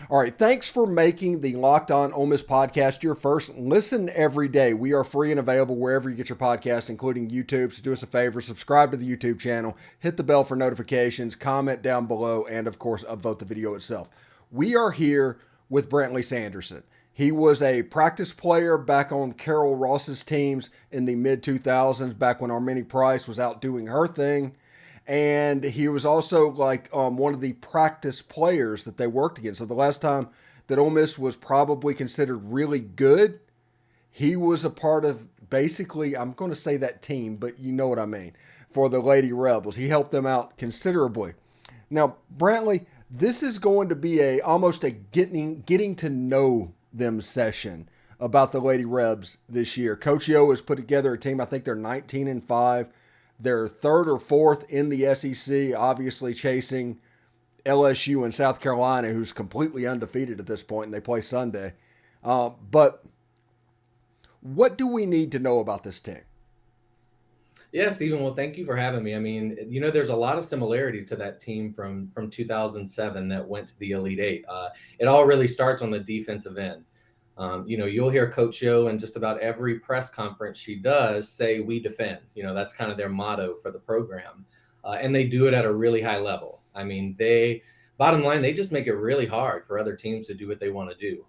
All right, thanks for making the Locked On Ole Miss podcast your first listen every day. We are free and available wherever you get your podcasts, including YouTube. So do us a favor, subscribe to the YouTube channel, hit the bell for notifications, comment down below, and of course, upvote the video itself. We are here with Brantley Sanderson. He was a practice player back on Carol Ross's teams in the mid-2000s, back when Armini Price was out doing her thing. And he was also one of the practice players that they worked against. So the last time that Ole Miss was probably considered really good, he was a part of basically, I'm going to say that team, but you know what I mean, for the Lady Rebels. He helped them out considerably. Now, Brantley, this is going to be almost a getting to know them session about the Lady Rebs this year. Coach Yo has put together a team. I think they're 19-5. They're third or fourth in the SEC, obviously chasing LSU and South Carolina, who's completely undefeated at this point, and they play Sunday. But what do we need to know about this team? Yeah, Stephen, well, thank you for having me. I mean, there's a lot of similarity to that team from 2007 that went to the Elite Eight. It all really starts on the defensive end. You'll hear Coach Yo in just about every press conference she does say, "We defend." That's kind of their motto for the program. And they do it at a really high level. I mean, bottom line, they just make it really hard for other teams to do what they want to do.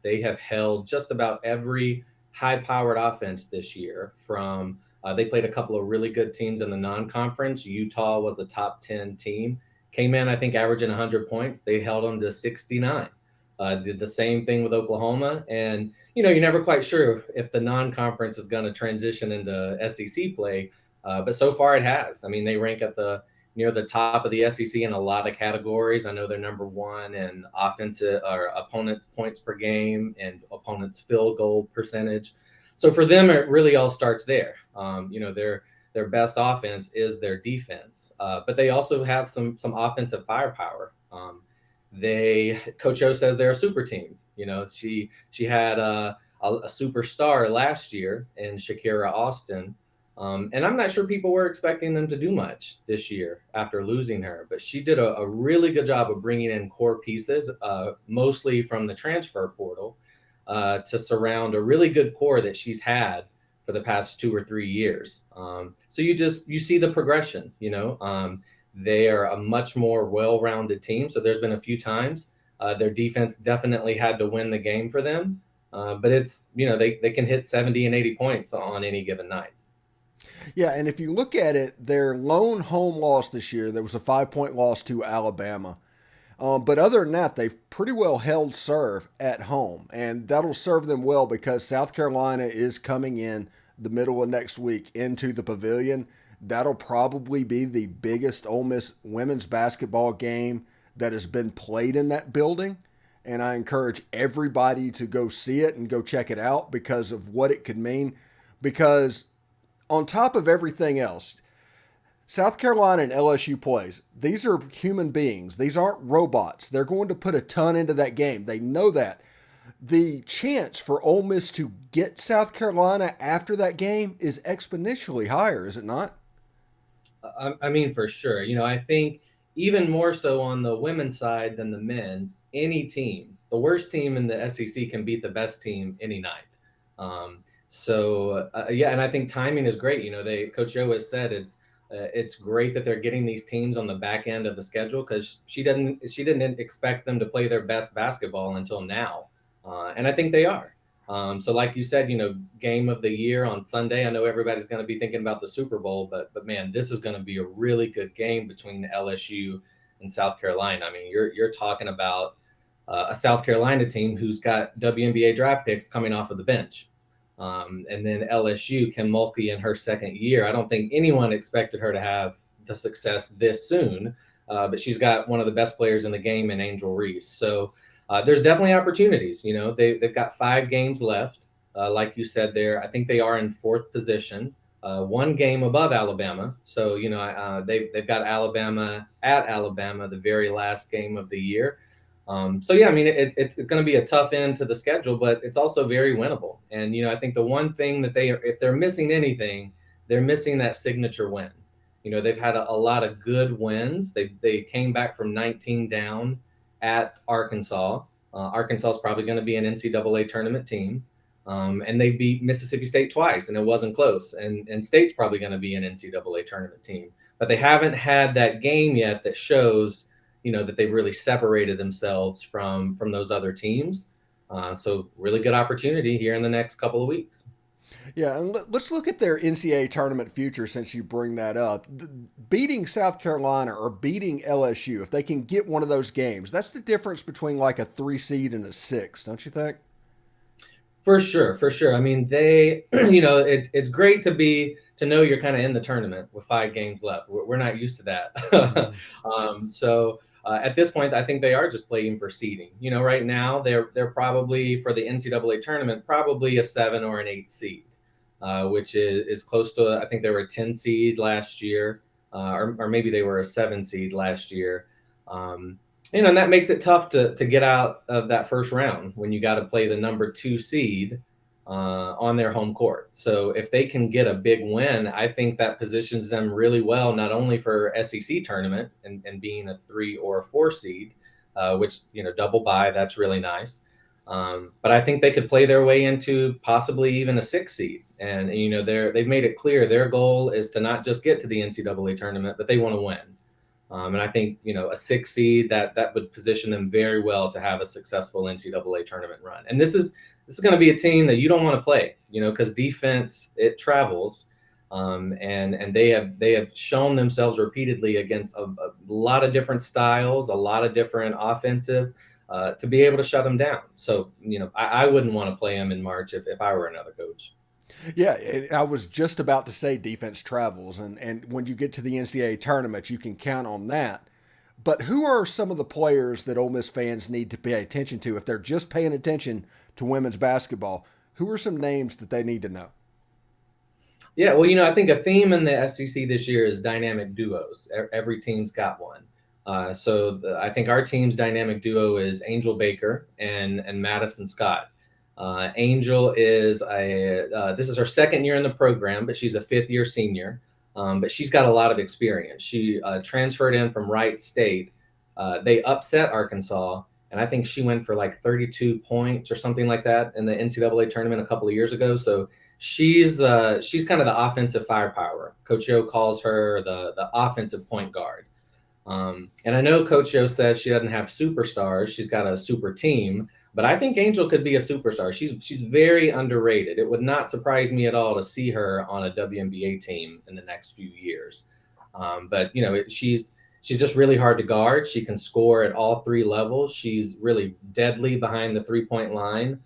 They have held just about every high-powered offense this year they played a couple of really good teams in the non-conference. Utah was a top 10 team, came in, I think, averaging 100 points. They held them to 69. Did the same thing with Oklahoma. And, you're never quite sure if the non-conference is going to transition into SEC play. But so far it has. I mean, they rank near the top of the SEC in a lot of categories. I know they're number one in offensive or opponents' points per game and opponents' field goal percentage. So for them, it really all starts there. Their best offense is their defense, but they also have some offensive firepower. Coach O says they're a super team. She had a superstar last year in Shakira Austin. And I'm not sure people were expecting them to do much this year after losing her, but she did a really good job of bringing in core pieces, mostly from the transfer portal, to surround a really good core that she's had for the past 2 or 3 years. So you see the progression. They are a much more well-rounded team. So there's been a few times their defense definitely had to win the game for them, but it's they can hit 70 and 80 points on any given night. Yeah, and if you look at it, their lone home loss this year, there was a 5-point loss to Alabama. But other than that, they've pretty well held serve at home, and that'll serve them well because South Carolina is coming in the middle of next week into the Pavilion. That'll probably be the biggest Ole Miss women's basketball game that has been played in that building, and I encourage everybody to go see it and go check it out because of what it could mean. Because on top of everything else, South Carolina and LSU plays. These are human beings. These aren't robots. They're going to put a ton into that game. They know that. The chance for Ole Miss to get South Carolina after that game is exponentially higher, is it not? I mean, for sure. I think even more so on the women's side than the men's, any team, the worst team in the SEC can beat the best team any night. And I think timing is great. Coach O has said it's great that they're getting these teams on the back end of the schedule because she didn't expect them to play their best basketball until now, and I think they are. So like you said, game of the year on Sunday. I know everybody's going to be thinking about the Super Bowl, but man, this is going to be a really good game between LSU and South Carolina. I mean, you're talking about a South Carolina team who's got WNBA draft picks coming off of the bench. And then LSU, Kim Mulkey in her second year. I don't think anyone expected her to have the success this soon, but she's got one of the best players in the game in Angel Reese. So there's definitely opportunities. They've got 5 games left. Like you said there, I think they are in 4th position, 1 game above Alabama. So, they've got Alabama at Alabama, the very last game of the year. I mean, it's going to be a tough end to the schedule, but it's also very winnable. And, I think the one thing that if they're missing anything, they're missing that signature win. They've had a lot of good wins. They came back from 19 down at Arkansas. Arkansas is probably going to be an NCAA tournament team. And they beat Mississippi State twice, and it wasn't close. And State's probably going to be an NCAA tournament team. But they haven't had that game yet that shows, that they've really separated themselves from those other teams. So really good opportunity here in the next couple of weeks. Yeah, and let's look at their NCAA tournament future since you bring that up. Beating South Carolina or beating LSU, if they can get one of those games, that's the difference between like a 3 seed and a 6, don't you think? For sure. I mean, they, it's great to know you're kind of in the tournament with 5 games left. We're not used to that. So at this point, I think they are just playing for seeding. Right now they're probably for the NCAA tournament, probably a 7 or an 8 seed, which is close to, I think they were a 10 seed last year, or maybe they were a 7 seed last year. And that makes it tough to get out of that first round when you got to play the number 2 seed on their home court. So if they can get a big win, I think that positions them really well, not only for SEC tournament and being a 3 or a 4 seed, which, double bye, that's really nice. But I think they could play their way into possibly even a 6 seed. And, they've made it clear their goal is to not just get to the NCAA tournament, but they want to win. And I think, a 6 seed that would position them very well to have a successful NCAA tournament run. And this is going to be a team that you don't want to play, because defense, it travels. And they have shown themselves repeatedly against a lot of different styles, a lot of different offensive, to be able to shut them down. So, I wouldn't want to play them in March if I were another coach. Yeah, I was just about to say defense travels, and when you get to the NCAA tournament, you can count on that. But who are some of the players that Ole Miss fans need to pay attention to if they're just paying attention to women's basketball? Who are some names that they need to know? Yeah, well, I think a theme in the SEC this year is dynamic duos. Every team's got one. I think our team's dynamic duo is Angel Baker and Madison Scott. Angel is this is her 2nd year in the program, but she's a 5th-year senior. But she's got a lot of experience. She transferred in from Wright State. They upset Arkansas, and I think she went for like 32 points or something like that in the NCAA tournament a couple of years ago. So she's kind of the offensive firepower. Coach Yo calls her the offensive point guard. And I know Coach Yo says she doesn't have superstars. She's got a super team. But I think Angel could be a superstar. She's very underrated. It would not surprise me at all to see her on a WNBA team in the next few years. But she's just really hard to guard. She can score at all 3 levels. She's really deadly behind the 3-point line,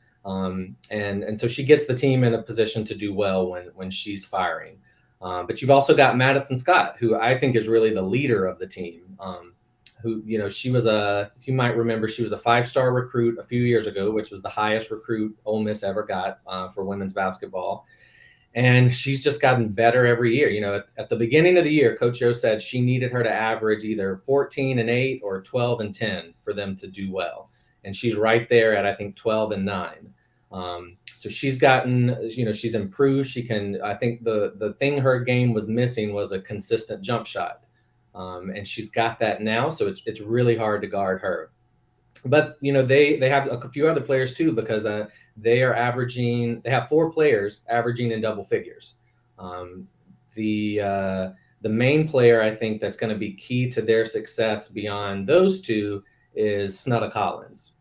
and so she gets the team in a position to do well when she's firing. But you've also got Madison Scott, who I think is really the leader of the team. Who, she was if you might remember, she was a 5-star recruit a few years ago, which was the highest recruit Ole Miss ever got for women's basketball. And she's just gotten better every year. At the beginning of the year, Coach Yo said she needed her to average either 14-8 or 12-10 for them to do well. And she's right there at, I think, 12-9. So she's gotten, she's improved. I think the thing her game was missing was a consistent jump shot. And she's got that now, so it's really hard to guard her. But they have a few other players too, because they have 4 players averaging in double figures. The main player I think that's going to be key to their success beyond those 2 is Snutta Collins.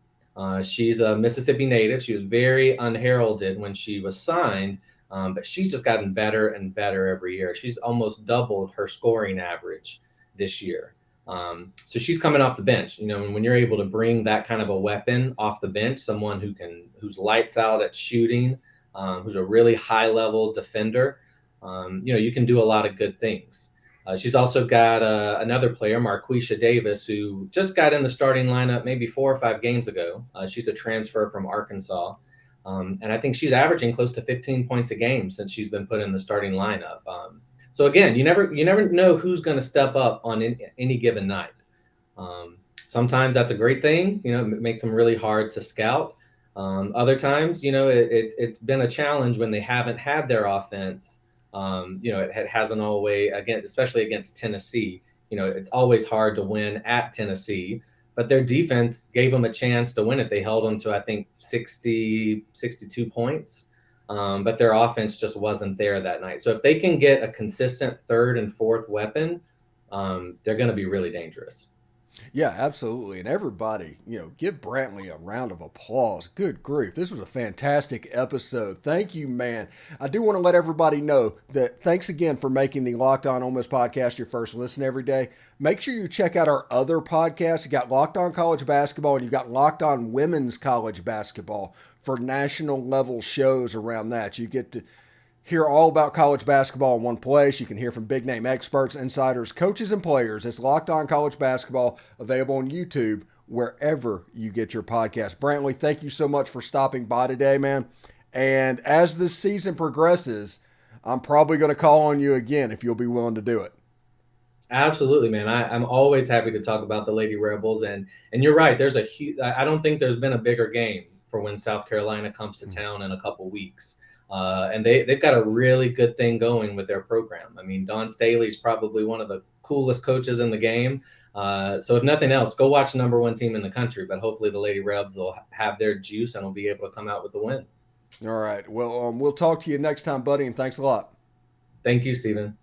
She's a Mississippi native. She was very unheralded when she was signed, but she's just gotten better and better every year. She's almost doubled her scoring average this year. So she's coming off the bench, and when you're able to bring that kind of a weapon off the bench, someone who's lights out at shooting, who's a really high level defender, you can do a lot of good things. She's also got another player, Marquisha Davis, who just got in the starting lineup maybe 4 or 5 games ago. She's a transfer from Arkansas. And I think she's averaging close to 15 points a game since she's been put in the starting lineup. So again, you never know who's going to step up on any given night. Sometimes that's a great thing. It makes them really hard to scout. Other times, it's been a challenge when they haven't had their offense. It hasn't always, again, especially against Tennessee. It's always hard to win at Tennessee. but their defense gave them a chance to win it. They held them to, I think, 62 points. But their offense just wasn't there that night. So if they can get a consistent third and fourth weapon, they're going to be really dangerous. Yeah, absolutely. And everybody, give Brantley a round of applause. Good grief. This was a fantastic episode. Thank you, man. I do want to let everybody know that thanks again for making the Locked On Ole Miss podcast your first listen every day. Make sure you check out our other podcasts. You got Locked On College Basketball and you got Locked On Women's College Basketball for national level shows around that. You get to hear all about college basketball in one place. You can hear from big name experts, insiders, coaches, and players. It's Locked On College Basketball, available on YouTube, wherever you get your podcast. Brantley, thank you so much for stopping by today, man. And as this season progresses, I'm probably going to call on you again if you'll be willing to do it. Absolutely, man. I'm always happy to talk about the Lady Rebels. And you're right. There's a huge, I don't think there's been a bigger game for when South Carolina comes to town in a couple weeks. And they've got a really good thing going with their program. I mean, Dawn Staley's probably one of the coolest coaches in the game. So if nothing else, go watch the number one team in the country. But hopefully the Lady Rebs will have their juice and will be able to come out with the win. All right. Well, we'll talk to you next time, buddy, and thanks a lot. Thank you, Stephen.